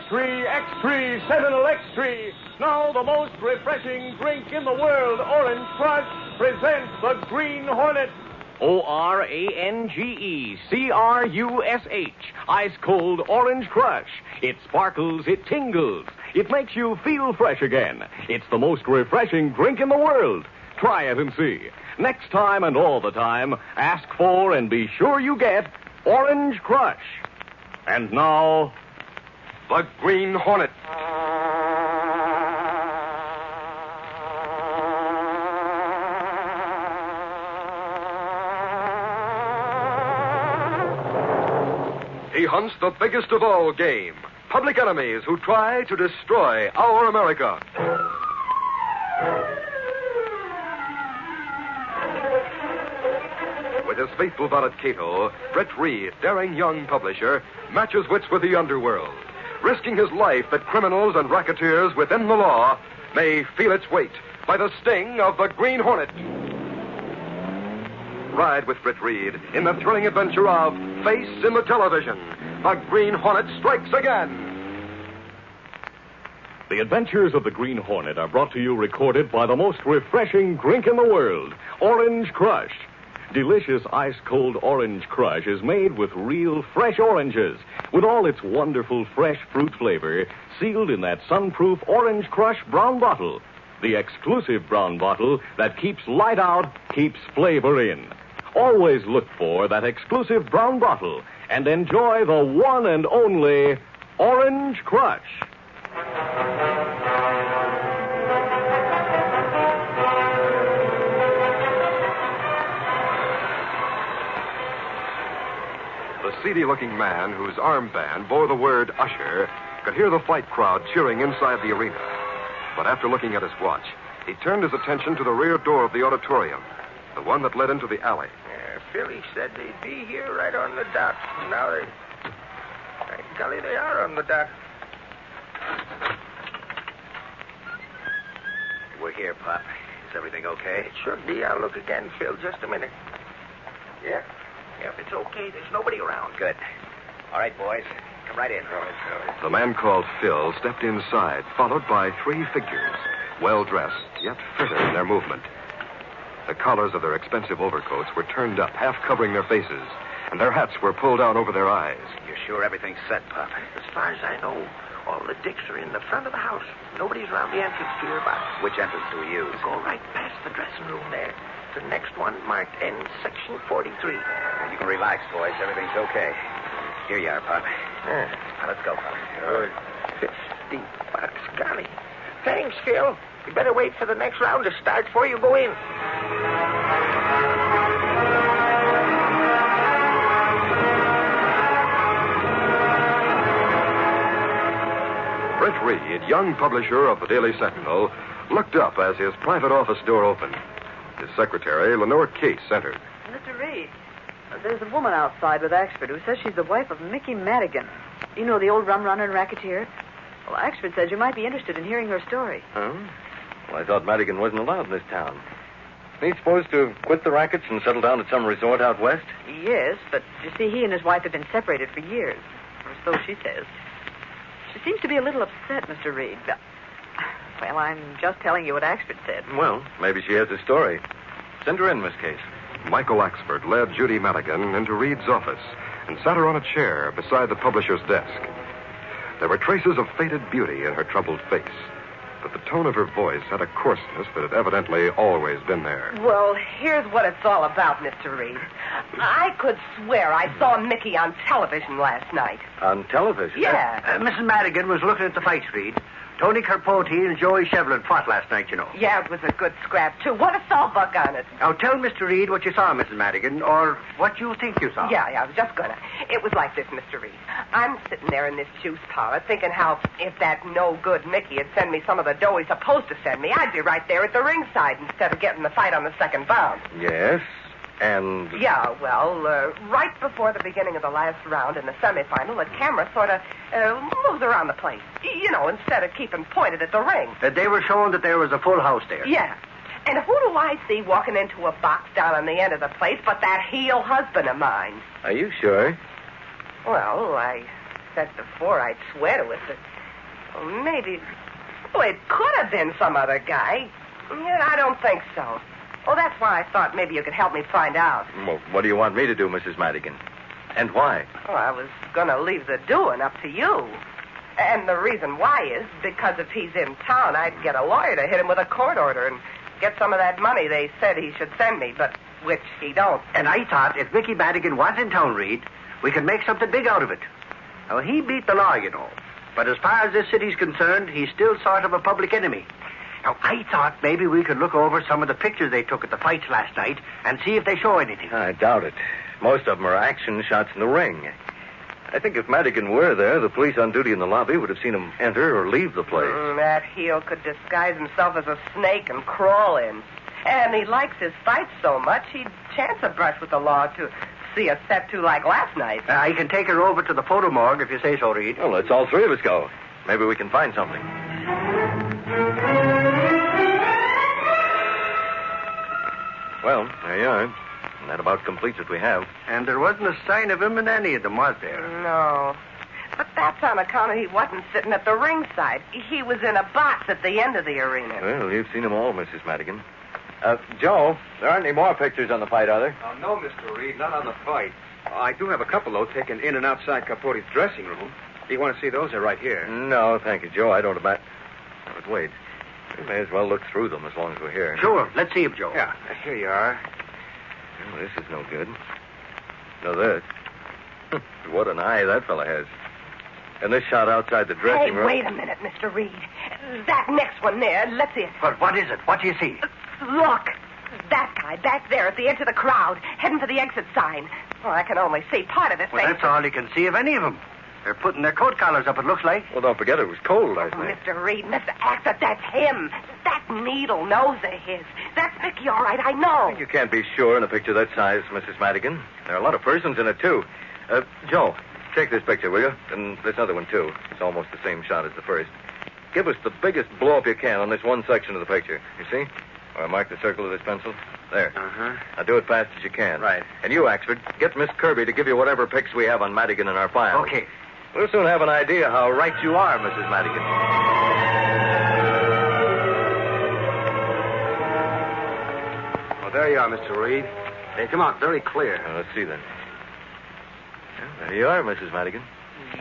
X3, X3, Sentinel X3. Now the most refreshing drink in the world, Orange Crush, presents the Green Hornet. ORANGECRUSH. Ice cold Orange Crush. It sparkles, it tingles. It makes you feel fresh again. It's the most refreshing drink in the world. Try it and see. Next time and all the time, ask for and be sure you get Orange Crush. And now, the Green Hornet. He hunts the biggest of all game, public enemies who try to destroy our America. With his faithful valet Cato, Britt Reed, daring young publisher, matches wits with the underworld, risking his life that criminals and racketeers within the law may feel its weight by the sting of the Green Hornet. Ride with Britt Reed in the thrilling adventure of Face in the Television. The Green Hornet strikes again. The adventures of the Green Hornet are brought to you recorded by the most refreshing drink in the world, Orange Crush. Delicious ice-cold Orange Crush is made with real fresh oranges, with all its wonderful fresh fruit flavor sealed in that sun-proof Orange Crush brown bottle. The exclusive brown bottle that keeps light out, keeps flavor in. Always look for that exclusive brown bottle and enjoy the one and only Orange Crush. The seedy-looking man whose armband bore the word usher could hear the fight crowd cheering inside the arena. But after looking at his watch, he turned his attention to the rear door of the auditorium, the one that led into the alley. Philly said they'd be here right on the dot. Now by golly, they are on the dot. We're here, Pop. Is everything okay? It should be. I'll look again, Phil. Just a minute. Yeah, it's okay. There's nobody around. Good. All right, boys. Come right in. All right. The man called Phil stepped inside, followed by three figures, well-dressed, yet furtive in their movement. The collars of their expensive overcoats were turned up, half covering their faces, and their hats were pulled down over their eyes. You're sure everything's set, Pop? As far as I know, all the dicks are in the front of the house. Nobody's around the entrance to your box. Which entrance do we use? Go right past the dressing room there. The next one marked N section 43. You can relax, boys. Everything's okay. Here you are, Pop. Now, let's go, Pop. Good. 50 bucks, golly. Thanks, Phil. You better wait for the next round to start before you go in. Britt Reed, young publisher of the Daily Sentinel, looked up as his private office door opened. His secretary, Lenore Case, entered. Mr. Reed, there's a woman outside with Axford who says she's the wife of Mickey Madigan. You know, the old rum runner and racketeer? Well, Axford says you might be interested in hearing her story. Oh? Well, I thought Madigan wasn't allowed in this town. Isn't he supposed to quit the rackets and settle down at some resort out west? Yes, but you see, he and his wife have been separated for years. Or so she says. She seems to be a little upset, Mr. Reed. Well, I'm just telling you what Axford said. Well, maybe she has a story. Send her in, Miss Case. Michael Axford led Judy Madigan into Reed's office and sat her on a chair beside the publisher's desk. There were traces of faded beauty in her troubled face, but the tone of her voice had a coarseness that had evidently always been there. Well, here's what it's all about, Mr. Reed. I could swear I saw Mickey on television last night. On television? Yeah. Mrs. Madigan was looking at the fights, Reed. Tony Carpote and Joey Shevlin fought last night, you know. Yeah, it was a good scrap, too. What a sawbuck on it. Now, tell Mr. Reed what you saw, Mrs. Madigan, or what you think you saw. Yeah, I was just gonna. It was like this, Mr. Reed. I'm sitting there in this juice parlor thinking how if that no-good Mickey had sent me some of the dough he's supposed to send me, I'd be right there at the ringside instead of getting the fight on the second bound. Yes, and... Yeah, well, right before the beginning of the last round in the semifinal, the camera sort of moves around the place. You know, instead of keeping pointed at the ring. They were showing that there was a full house there. Yeah. And who do I see walking into a box down on the end of the place but that heel husband of mine? Are you sure? Well, I said before I'd swear to it, but Well, maybe... Oh, it could have been some other guy. Yeah, I don't think so. Oh, that's why I thought maybe you could help me find out. Well, what do you want me to do, Mrs. Madigan? And why? Oh, I was going to leave the doing up to you. And the reason why is because if he's in town, I'd get a lawyer to hit him with a court order and get some of that money they said he should send me, but which he don't. And I thought if Mickey Madigan was in town, Reed, we could make something big out of it. Now, he beat the law, you know. But as far as this city's concerned, he's still sort of a public enemy. Now, I thought maybe we could look over some of the pictures they took at the fights last night and see if they show anything. I doubt it. Most of them are action shots in the ring. I think if Madigan were there, the police on duty in the lobby would have seen him enter or leave the place. That heel could disguise himself as a snake and crawl in. And he likes his fights so much, he'd chance a brush with the law to see a set to like last night. I can take her over to the photo morgue if you say so, Reed. Well, let's all three of us go. Maybe we can find something. Well, there you are. And that about completes what we have. And there wasn't a sign of him in any of them, was there? No. But that's on account of he wasn't sitting at the ringside. He was in a box at the end of the arena. Well, you've seen them all, Mrs. Madigan. Joe, there aren't any more pictures on the fight, are there? No, Mr. Reed, not on the fight. I do have a couple, though, taken in and outside Capote's dressing room. Do you want to see those? They're right here. No, thank you, Joe. I don't about... But wait. We may as well look through them as long as we're here. Sure. Let's see him, Joe. Yeah, here you are. Well, this is no good. No, this. What an eye that fella has. And this shot outside the dressing room... Hey, wait a minute, Mr. Reed. That next one there, let's see it. But what is it? What do you see? Look. That guy back there at the edge of the crowd, heading for the exit sign. Well, I can only see part of his Well, face. that's all you can see of any of them. They're putting their coat collars up, it looks like. Well, don't forget it was cold last night. Mr. Reed, Mr. Actor, that's him. That needle nose of his. That's Mickey, all right, I know. You can't be sure in a picture that size, Mrs. Madigan. There are a lot of persons in it, too. Joe, take this picture, will you? And this other one, too. It's almost the same shot as the first. Give us the biggest blow-up you can on this one section of the picture. You see? Or mark the circle with this pencil. There. Uh-huh. Now do it fast as you can. Right. And you, Axford, get Miss Kirby to give you whatever pics we have on Madigan in our file. Okay. We'll soon have an idea how right you are, Mrs. Madigan. Well, there you are, Mr. Reed. They come out very clear. Well, let's see then. Well, there you are, Mrs. Madigan.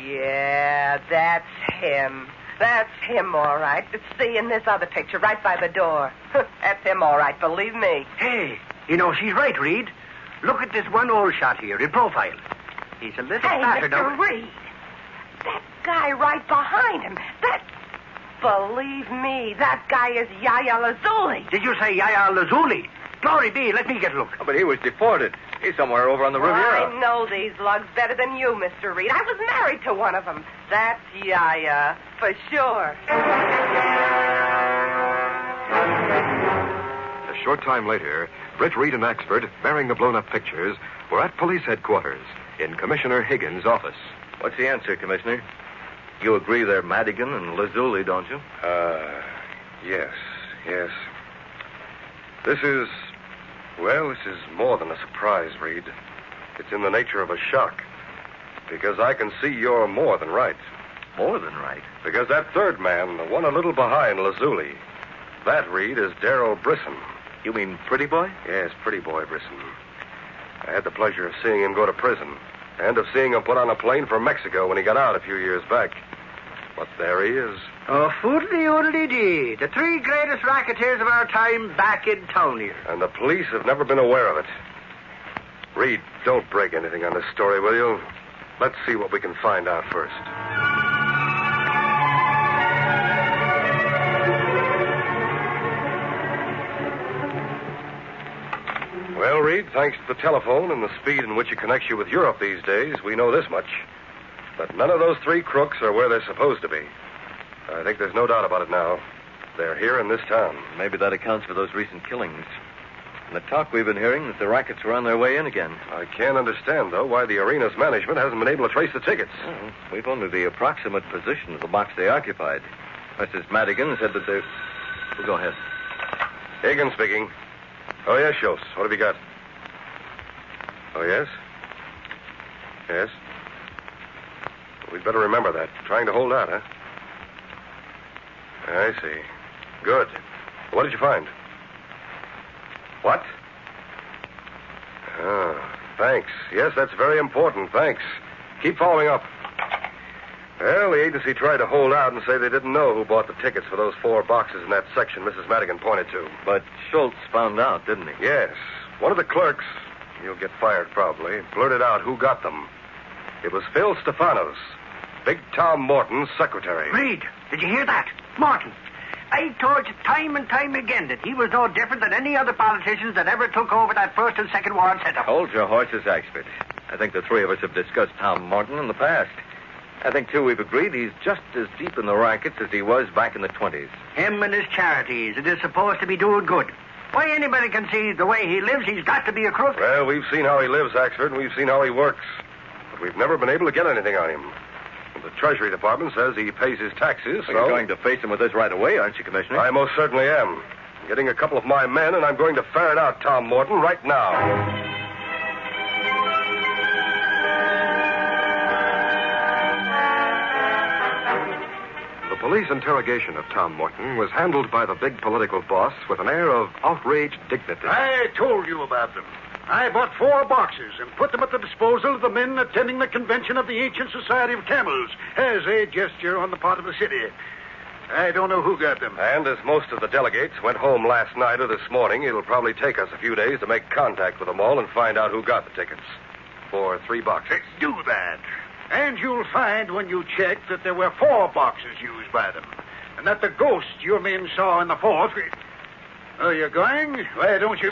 Yeah, that's him. That's him, all right. See, in this other picture, right by the door. That's him, all right, believe me. Hey, you know, she's right, Reed. Look at this one old shot here in profile. He's a little fatter now. Mr. Reed. That guy right behind him. Believe me, that guy is Yaya Lazuli. Did you say Yaya Lazuli? Glory be, let me get a look. Oh, but he was deported. He's somewhere over on the Riviera. I know these lugs better than you, Mr. Reed. I was married to one of them. That's Yaya, for sure. A short time later, Britt, Reed, and Axford, bearing the blown-up pictures, were at police headquarters in Commissioner Higgins' office. What's the answer, Commissioner? You agree they're Madigan and Lazuli, don't you? Yes. This is more than a surprise, Reed. It's in the nature of a shock. Because I can see you're more than right. More than right? Because that third man, the one a little behind Lazuli, that, Reed, is Darrell Brisson. You mean Pretty Boy? Yes, Pretty Boy Brisson. I had the pleasure of seeing him go to prison, and of seeing him put on a plane for Mexico when he got out a few years back. But there he is. Oh, foodly-oodly-dee. The three greatest racketeers of our time back in town here. And the police have never been aware of it. Reed, don't break anything on this story, will you? Let's see what we can find out first. Well, Reed, thanks to the telephone and the speed in which it connects you with Europe these days, we know this much. That none of those three crooks are where they're supposed to be. I think there's no doubt about it now. They're here in this town. Maybe that accounts for those recent killings. And the talk we've been hearing that the rackets were on their way in again. I can't understand, though, why the arena's management hasn't been able to trace the tickets. Well, we've only the approximate position of the box they occupied. Mrs. Madigan said that they... Well, go ahead. Higgins speaking. Oh, yes, Schultz. What have you got? Oh, yes? Yes? We'd better remember that. Trying to hold out, huh? I see. Good. What did you find? What? Oh, thanks. Yes, that's very important. Thanks. Keep following up. Well, the agency tried to hold out and say they didn't know who bought the tickets for those 4 boxes in that section Mrs. Madigan pointed to. But Schultz found out, didn't he? Yes. One of the clerks, he'll get fired probably, blurted out who got them. It was Phil Stefanos, Big Tom Morton's secretary. Reed, did you hear that? Morton. I told you time and time again that he was no different than any other politicians that ever took over that first and second ward setup. Hold your horses, Axford. I think the three of us have discussed Tom Morton in the past. I think, too, we've agreed he's just as deep in the rackets as he was back in the 20s. Him and his charities, it is supposed to be doing good. Why, anybody can see the way he lives, he's got to be a crook. Well, we've seen how he lives, Axford, and we've seen how he works. But we've never been able to get anything on him. The Treasury Department says he pays his taxes, so... You're going to face him with this right away, aren't you, Commissioner? I most certainly am. I'm getting a couple of my men, and I'm going to ferret out Tom Morton right now. The police interrogation of Tom Morton was handled by the big political boss with an air of outraged dignity. I told you about them. I bought 4 boxes and put them at the disposal of the men attending the convention of the Ancient Society of Camels as a gesture on the part of the city. I don't know who got them. And as most of the delegates went home last night or this morning, it'll probably take us a few days to make contact with them all and find out who got the tickets. For 3 boxes. Do that. And you'll find when you check that there were 4 boxes used by them. And that the ghost your men saw in the 4th... Oh, you're going? Why don't you...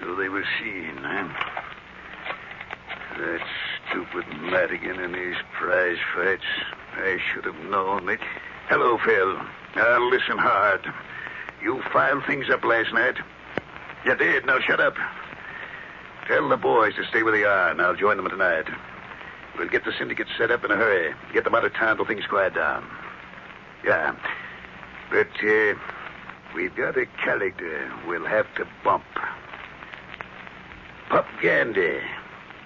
So they were seen, huh? That stupid Madigan and his prize fights. I should have known it. Hello, Phil. Now, listen hard. You filed things up last night. You did. Now, shut up. Tell the boys to stay where they are, and I'll join them tonight. We'll get the syndicate set up in a hurry. Get them out of town till things quiet down. Yeah. But, we've got a character we'll have to bump. Pup Gandy,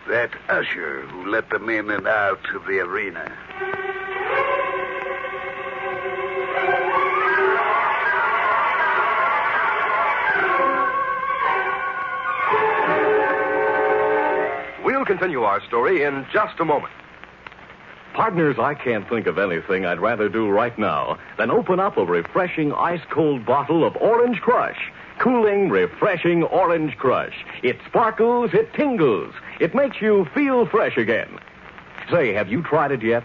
that usher who let them in and out of the arena. We'll continue our story in just a moment. Partners, I can't think of anything I'd rather do right now than open up a refreshing ice-cold bottle of Orange Crush. Cooling, refreshing Orange Crush. It sparkles, it tingles. It makes you feel fresh again. Say, have you tried it yet?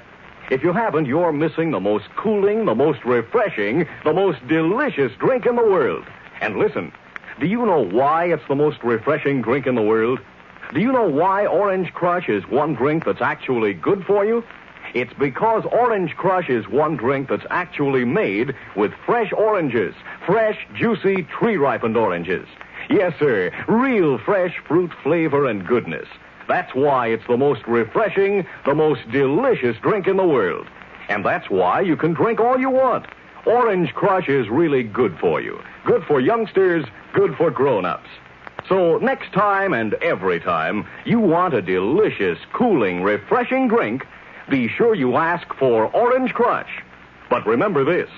If you haven't, you're missing the most cooling, the most refreshing, the most delicious drink in the world. And listen, do you know why it's the most refreshing drink in the world? Do you know why Orange Crush is one drink that's actually good for you? It's because Orange Crush is one drink that's actually made with fresh oranges. Fresh, juicy, tree-ripened oranges. Yes, sir, real fresh fruit flavor and goodness. That's why it's the most refreshing, the most delicious drink in the world. And that's why you can drink all you want. Orange Crush is really good for you. Good for youngsters, good for grown-ups. So next time and every time you want a delicious, cooling, refreshing drink, be sure you ask for Orange Crush. But remember this,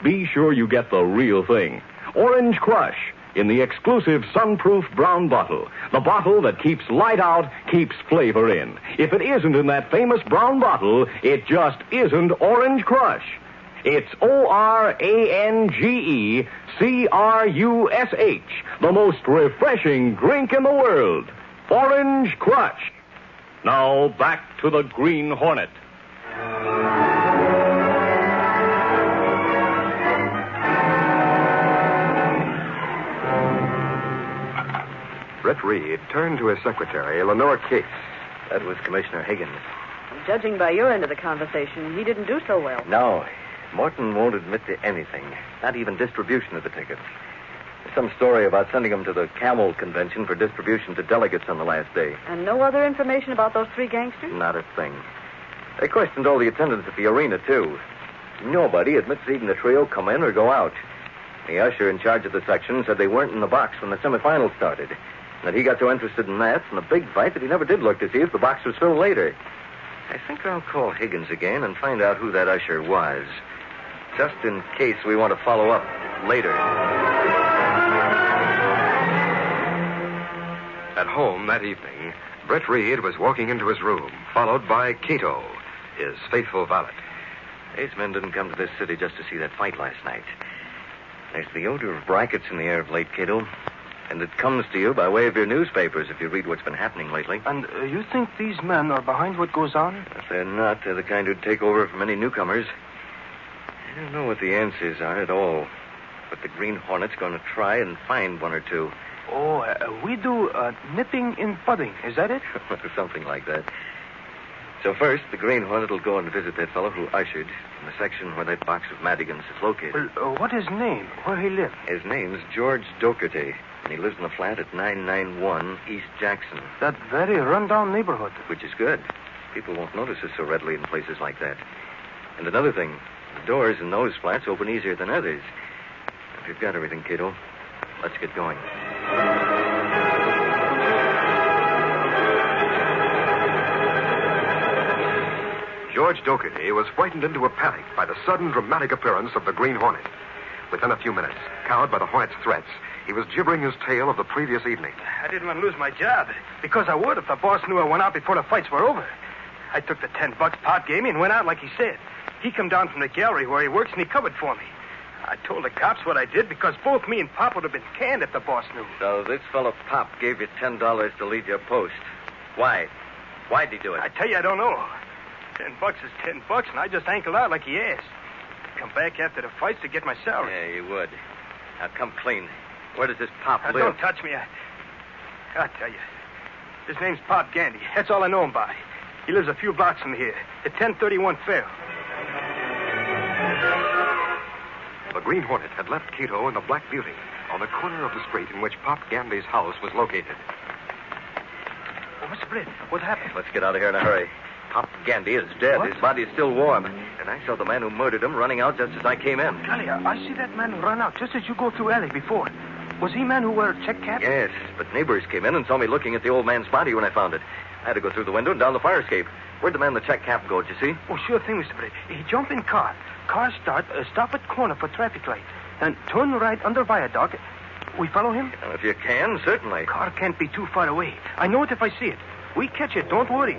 be sure you get the real thing. Orange Crush in the exclusive sunproof brown bottle. The bottle that keeps light out, keeps flavor in. If it isn't in that famous brown bottle, it just isn't Orange Crush. It's OrangeCrush, the most refreshing drink in the world. Orange Crush. Now, back to the Green Hornet. Brett Reed turned to his secretary, Lenore Case. That was Commissioner Higgins. Judging by your end of the conversation, he didn't do so well. No, Morton won't admit to anything, not even distribution of the tickets. There's some story about sending them to the Camel Convention for distribution to delegates on the last day. And no other information about those 3 gangsters? Not a thing. They questioned all the attendants at the arena, too. Nobody admits even the trio come in or go out. The usher in charge of the section said they weren't in the box when the semifinals started. That he got so interested in that and the big fight that he never did look to see if the box was filled later. I think I'll call Higgins again and find out who that usher was. Just in case we want to follow up later. At home that evening, Britt Reed was walking into his room, followed by Cato, his faithful valet. These men didn't come to this city just to see that fight last night. There's the odor of brackets in the air of late, Cato. And it comes to you by way of your newspapers if you read what's been happening lately. And you think these men are behind what goes on? If they're not, they're the kind who'd take over from any newcomers. I don't know what the answers are at all. But the Green Hornet's going to try and find one or two. Oh, we do nipping in pudding. Is that it? Something like that. So first, the Green Hornet will go and visit that fellow who ushered in the section where that box of Madigan's is located. Well, what his name? Where he live? His name's George Docherty, and he lives in a flat at 991 East Jackson. That very run-down neighborhood. Which is good. People won't notice us so readily in places like that. And another thing, the doors in those flats open easier than others. If you've got everything, Cato, let's get going. George Docherty was frightened into a panic by the sudden dramatic appearance of the Green Hornet. Within a few minutes, cowed by the Hornet's threats, he was gibbering his tale of the previous evening. I didn't want to lose my job because I would if the boss knew I went out before the fights were over. I took the $10 Pop gave me and went out like he said. He come down from the gallery where he works and he covered for me. I told the cops what I did because both me and Pop would have been canned if the boss knew. So this fellow Pop gave you $10 to leave your post. Why? Why'd he do it? I tell you, I don't know. $10 is $10, and I just ankled out like he asked. Come back after the fights to get my salary. Yeah, you would. Now come clean. Where does this Pop live? Don't touch me. I'll tell you. His name's Pop Gandy. That's all I know him by. He lives a few blocks from here, at 1031 Fair. The Green Hornet had left Cato and the Black Beauty on the corner of the street in which Pop Gandy's house was located. Oh, Mr. Britt, what happened? Let's get out of here in a hurry. Pop Gandy is dead. What? His body is still warm. And I saw the man who murdered him running out just as I came in. Golly, I see that man run out just as you go through alley before. Was he man who wore a check cap? Yes, but neighbors came in and saw me looking at the old man's body when I found it. I had to go through the window and down the fire escape. Where'd the man in the check cap go, did you see? Oh, sure thing, Mr. Britt. He jump in car. Car stop at corner for traffic light. Then turn right under viaduct. We follow him? If you can, certainly. Car can't be too far away. I know it if I see it. We catch it, don't worry.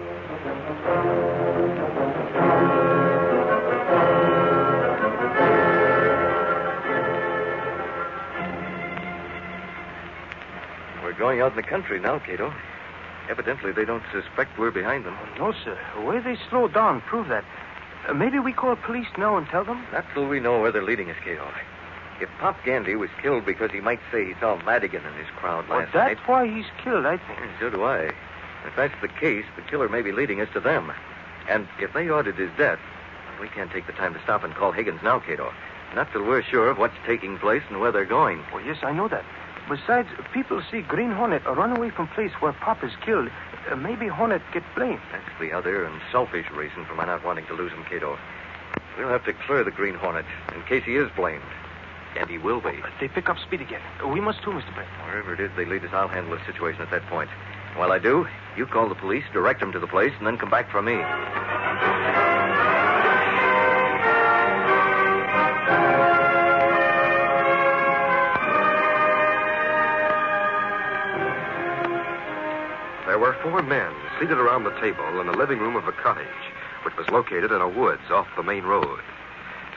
We're going out in the country now, Cato. Evidently, they don't suspect we're behind them. Oh, no, sir. The way they slow down prove that. Maybe we call police now and tell them? Not till we know where they're leading us, Cato. If Pop Gandy was killed because he might say he saw Madigan in his crowd last night... That's why he's killed, I think. So do I. If that's the case, the killer may be leading us to them. And if they ordered his death, we can't take the time to stop and call Higgins now, Cato. Not till we're sure of what's taking place and where they're going. Oh, yes, I know that. Besides, people see Green Hornet run away from place where Pop is killed. Maybe Hornet get blamed. That's the other and selfish reason for my not wanting to lose him, Cato. We'll have to clear the Green Hornet in case he is blamed. And he will be. They pick up speed again. We must too, Mr. Brett. Wherever it is they lead us, I'll handle the situation at that point. While I do, you call the police, direct them to the place, and then come back for me. There were 4 men seated around the table in the living room of a cottage, which was located in a woods off the main road.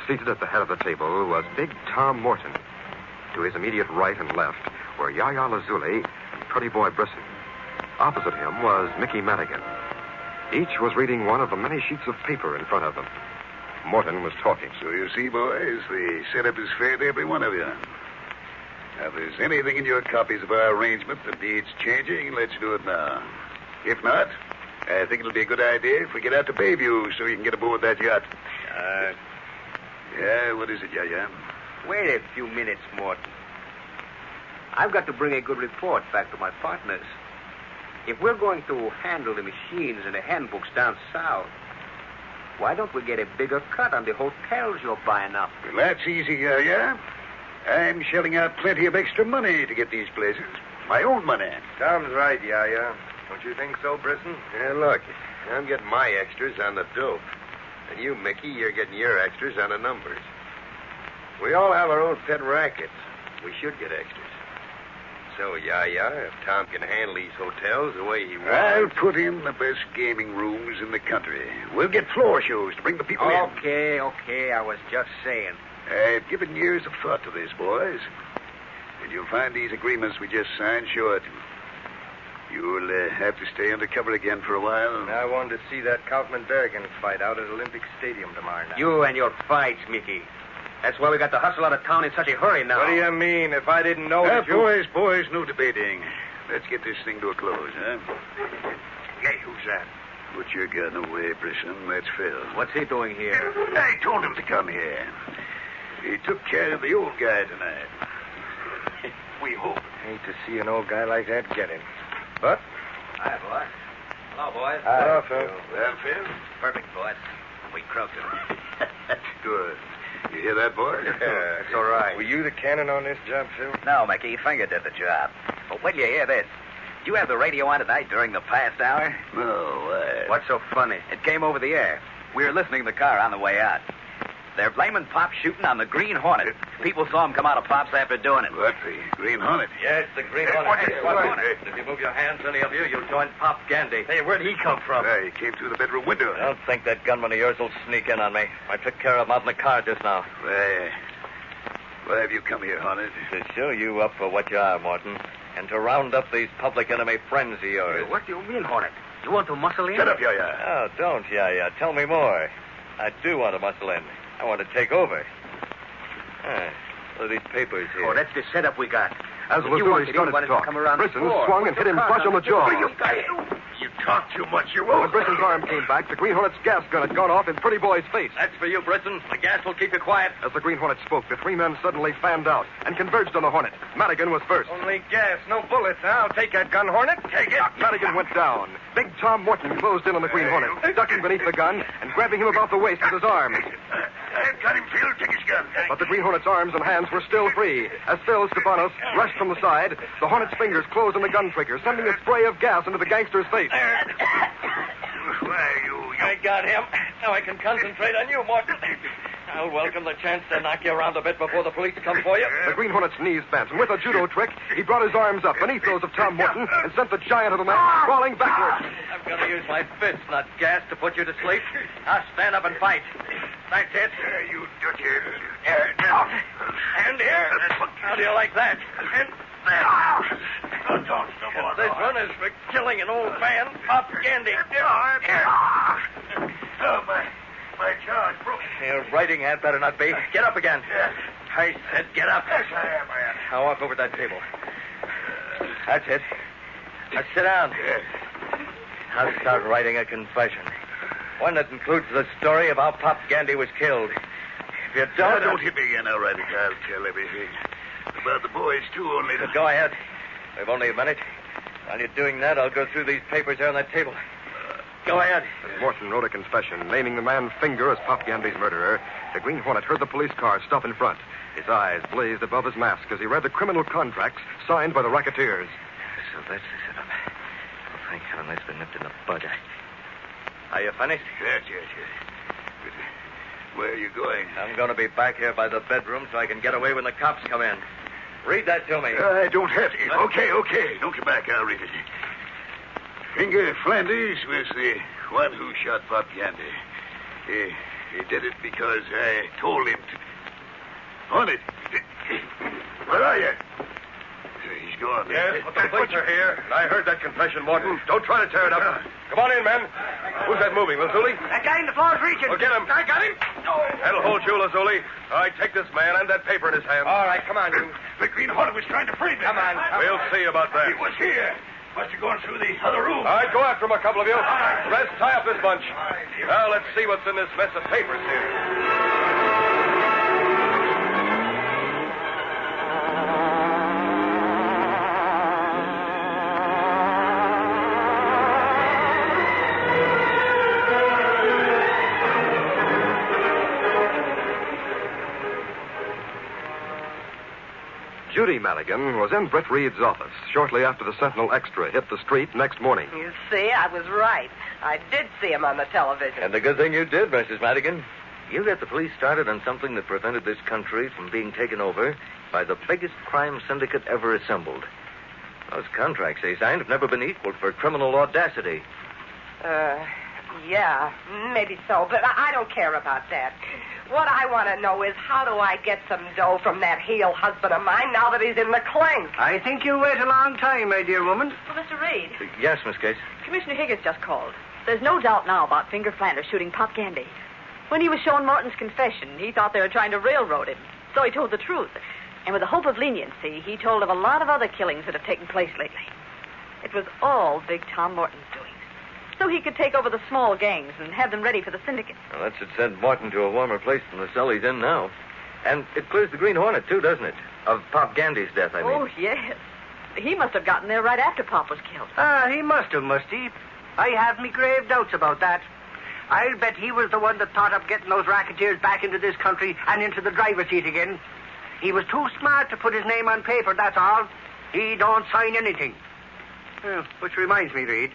Seated at the head of the table was Big Tom Morton. To his immediate right and left were Yaya Lazuli and Pretty Boy Brisson. Opposite him was Mickey Madigan. Each was reading one of the many sheets of paper in front of them. Morton was talking. So you see, boys, the setup is fair to every one of you. Now, if there's anything in your copies of our arrangement that needs changing, let's do it now. If not, I think it'll be a good idea if we get out to Bayview so you can get aboard that yacht. Yeah, what is it, Yaya? Wait a few minutes, Morton. I've got to bring a good report back to my partners. If we're going to handle the machines and the handbooks down south, why don't we get a bigger cut on the hotels you're buying up? Well, that's easy, Yaya. I'm shelling out plenty of extra money to get these places. My own money. Tom's right, Yaya. Don't you think so, Brisson? Yeah, look, I'm getting my extras on the dope. And you, Mickey, you're getting your extras on the numbers. We all have our own pet rackets. We should get extras. So, Yaya, if Tom can handle these hotels the way he wants... I'll put in the best gaming rooms in the country. We'll get floor shows to bring the people in. Okay. I was just saying. I've given years of thought to this, boys. And you'll find these agreements we just signed short. You'll have to stay undercover again for a while. I wanted to see that Kaufman-Berrigan fight out at Olympic Stadium tomorrow night. You and your fights, Mickey. That's why we got to hustle out of town in such a hurry now. What do you mean? If I didn't know that you... Boys, no debating. Let's get this thing to a close, huh? Hey, who's that? Put your gun away, Brisson. That's Phil. What's he doing here? I told him to come here. He took care of the old guy tonight. We hope. Hate to see an old guy like that get him. But... Hi, boy. Hello, boys. Hello, Phil. Well, Phil? Perfect, boys. We croaked him. Good. You hear that, boy? Yeah, it's all right. Were you the cannon on this job, Phil? No, Mickey. Finger did the job. But when you hear this, did you have the radio on tonight during the past hour? No, why? What's so funny? It came over the air. We were listening to the car on the way out. They're blaming Pop shooting on the Green Hornet. People saw him come out of Pop's after doing it. What, the Green Hornet? Yes, the Green Hey, Hornet. what Hey, Hornet? If you move your hands, any of you, you'll join Pop Gandy. Hey, where'd he come from? He came through the bedroom window. I don't think that gunman of yours will sneak in on me. I took care of him out in the car just now. Why have you come here, Hornet? To show you up for what you are, Morton, and to round up these public enemy friends of yours. What do you mean, Hornet? You want to muscle in? Shut up, Yaya. Oh, don't, Yaya. Tell me more. I do want to muscle in. I want to take over. What are these papers here? Oh, that's the setup we got. As You Lazuli wanted him, started wanted to to talk, come around the Brisson floor. swung and hit him flush on the jaw. You talk too much, you When won't. Brisson's arm came back, the Green Hornet's gas gun had gone off in Pretty Boy's face. That's for you, Brisson. The gas will keep you quiet. As the Green Hornet spoke, the three men suddenly fanned out and converged on the Hornet. Madigan was first. Only gas, no bullets. I'll take that gun, Hornet. Take it. Madigan went down. Big Tom Morton closed in on the Green Hornet, ducking beneath the gun and grabbing him about the waist with his arms. I've got him, Phil. Take his gun. But the Green Hornet's arms and hands were still free. As Phil Stefanos rushed from the side, the Hornet's fingers closed on the gun trigger, sending a spray of gas into the gangster's face. Why, I got him. Now I can concentrate on you, Morton. I'll welcome the chance to knock you around a bit before the police come for you. The Green Hornet's knees bent, and with a judo trick, he brought his arms up beneath those of Tom Morton and sent the giant of a man crawling backwards. I'm going to use my fists, not gas, to put you to sleep. Now stand up and fight. That's it. You dirty... And here. How do you like that? And this one is for killing an old man, Pop Gandy. Oh, my jaw's broken. Your writing had better not be. Get up again. I said get up. Yes, I am. Now walk over to that table. That's it. Now sit down. I'll start writing a confession. One that includes the story of how Pop Gandy was killed. If you Don't hit me again, all right. I'll tell everything. About the boys, too, only... Go ahead. We've only a minute. While you're doing that, I'll go through these papers here on that table. Go ahead. As Morton wrote a confession, naming the man Finger as Pop Gandy's murderer, the Green Hornet heard the police car stop in front. His eyes blazed above his mask as he read the criminal contracts signed by the racketeers. So that's the setup. Oh, thank heaven that's been nipped in the bud. Are you finished? Yes. Where are you going? I'm going to be back here by the bedroom so I can get away when the cops come in. Read that to me. I don't have to. Okay. Don't come back. I'll read it. Finger Flanders was the one who shot Pop Gandy. He did it because I told him to. Hornet, where are you? He's gone. Yes, but the police are here. And I heard that confession, Morton. Don't try to tear it up. Come on in, men. Who's that moving, Lazuli? That guy in the floor's reaching. Well, get him. I got him. That'll hold you, Lazuli. All right, take this man and that paper in his hand. All right, come on, you. The Green Hornet was trying to free me. Come on. We'll see about that. He was here. Must have gone through the other room. All right, go after him, a couple of you. Rest, tie up this bunch. Now, let's see what's in this mess of papers here. Judy Madigan was in Britt Reed's office shortly after the Sentinel Extra hit the street next morning. You see, I was right. I did see him on the television. And the good thing you did, Mrs. Madigan. You got the police started on something that prevented this country from being taken over by the biggest crime syndicate ever assembled. Those contracts they signed have never been equaled for criminal audacity. Yeah, maybe so, but I don't care about that. What I want to know is how do I get some dough from that heel husband of mine now that he's in the clink? I think you'll wait a long time, my dear woman. Well, Mr. Reed, Yes, Miss Case. Commissioner Higgins just called. There's no doubt now about Finger Flanders shooting Pop Gandy. When he was shown Morton's confession, he thought they were trying to railroad him. So he told the truth. And with the hope of leniency, he told of a lot of other killings that have taken place lately. It was all Big Tom Morton's doing. So he could take over the small gangs and have them ready for the syndicate. Well, that should send Martin to a warmer place than the cell he's in now. And it clears the Green Hornet, too, doesn't it? Of Pop Gandy's death, I mean. Oh, yes. He must have gotten there right after Pop was killed. He must he? I have me grave doubts about that. I'll bet he was the one that thought of getting those racketeers back into this country and into the driver's seat again. He was too smart to put his name on paper, that's all. He don't sign anything. Which reminds me, Reed,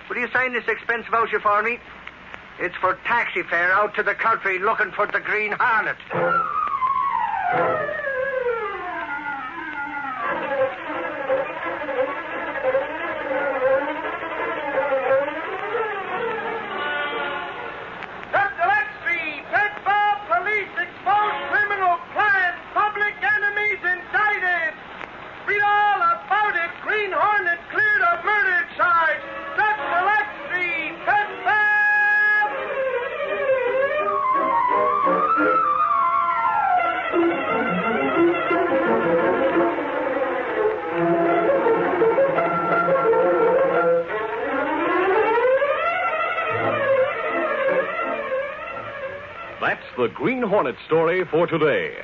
will you sign this expense voucher for me? It's for taxi fare out to the country looking for the Green Hornet. That's the Green Hornet story for today.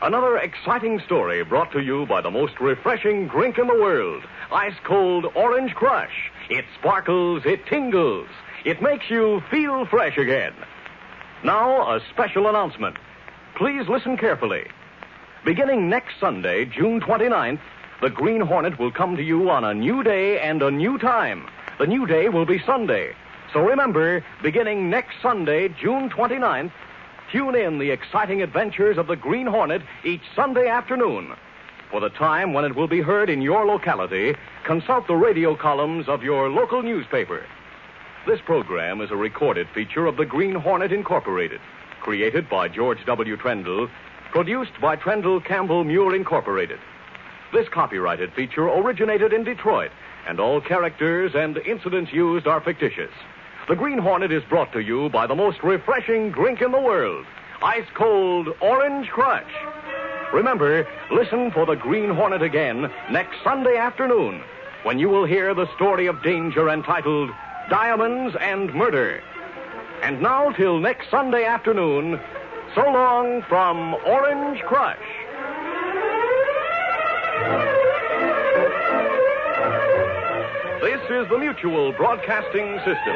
Another exciting story brought to you by the most refreshing drink in the world, ice-cold Orange Crush. It sparkles, it tingles, it makes you feel fresh again. Now, a special announcement. Please listen carefully. Beginning next Sunday, June 29th, the Green Hornet will come to you on a new day and a new time. The new day will be Sunday. So remember, beginning next Sunday, June 29th, tune in the exciting adventures of the Green Hornet each Sunday afternoon. For the time when it will be heard in your locality, consult the radio columns of your local newspaper. This program is a recorded feature of the Green Hornet Incorporated, created by George W. Trendle, produced by Trendle Campbell Muir Incorporated. This copyrighted feature originated in Detroit, and all characters and incidents used are fictitious. The Green Hornet is brought to you by the most refreshing drink in the world, ice-cold Orange Crush. Remember, listen for the Green Hornet again next Sunday afternoon, when you will hear the story of danger entitled Diamonds and Murder. And now, till next Sunday afternoon, so long from Orange Crush. This is the Mutual Broadcasting System.